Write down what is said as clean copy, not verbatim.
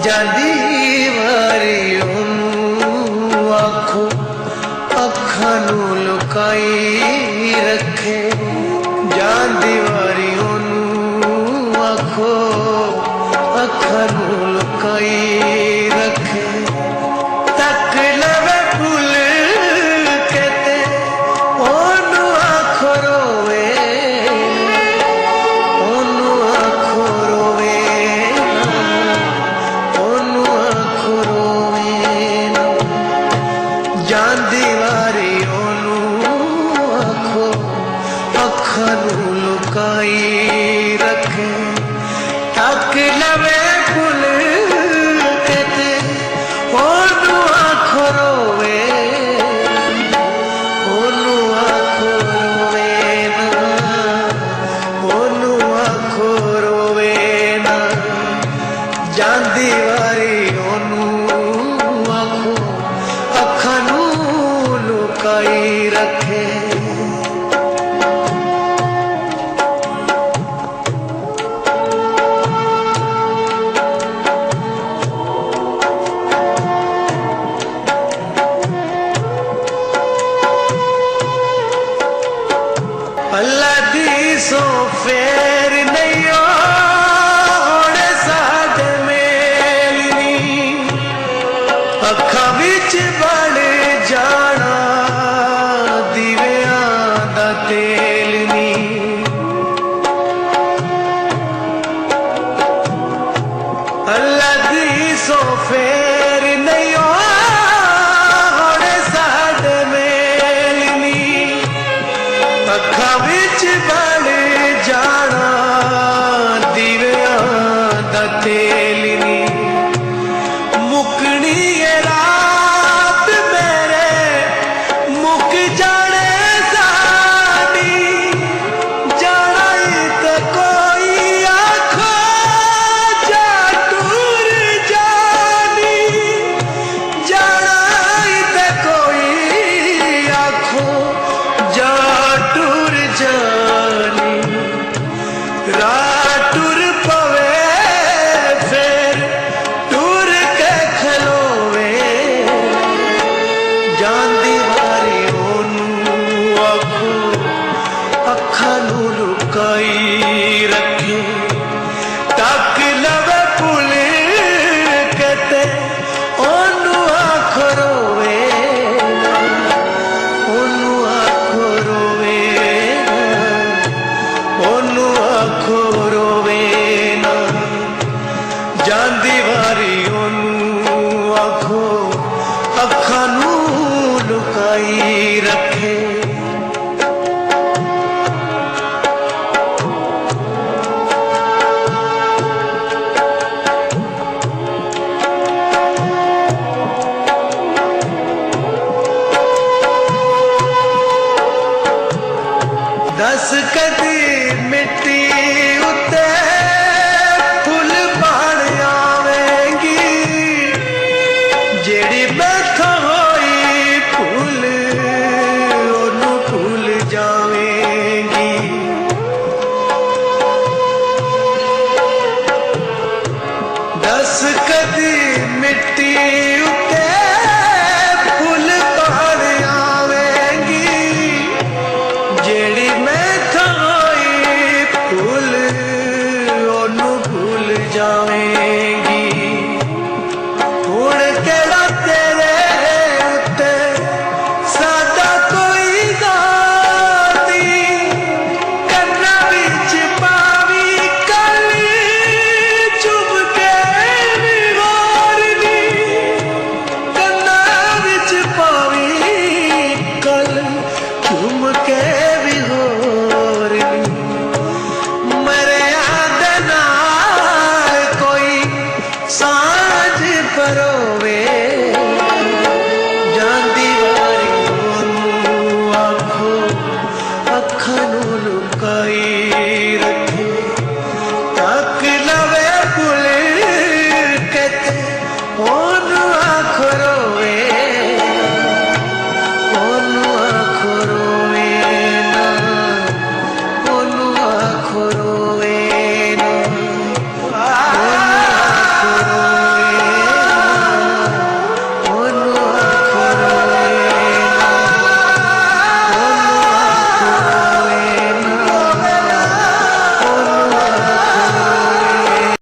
जादी वारी ओनू आखो अखां नू लुकाई रखे। जादी वारी ओनू आखो अखां नू लुकाई रखे। तक लवे भुल के ते ओनू आखो रोवे, ओनू आखो रोवे ओनू आखो रोवे ना। जांदी वारी ओनू आखो अखां नू लुकाई रखे। तक लवे भुल के ते ओनू आखो रोवे, ओनू आखो रोवे ना, ओनू आखो रोवे ना। जांदी वारी ओनू आखो अखां नू लुकाई रखे। अल्लाह दी सो फेर नहीं होणे साडे मेल नी। अखां विच बण जाना दीवियां दा तेल नी। अल्लाह दी सो फेर नहीं होणे साडे मेल नी। अखां विच बण जाना दीवियां दा तेल नी। मुकनी ये रात मेरे मुक जाने साडी। जाना ही ते कोई आखो जा टूर जानी। जाना ही ते कोई आखो जा टूर जानी। रात टूर पवे फिर टूर के खलोवे। जांदी वारी ओनू आखो अखां नू लुकाई रखे। तक लवे भुल के ते ओनू आखो रोवे ना, ओनू आखो रोवे ना, ओनू आखो रोवे ना। जांदी वारी ओनू आखो अखां नू लुकाई रखे। दस कदी मिट्टी उत्ते फुल बण आवेंगी। जेड़ी बैठा होई फुल ओनू भूल जावेंगी। दस कदी मिट्टी उत्ते फुल बण आवेंगी। जेड़ी मैं होई फूल ओनू भूल जावेंगी।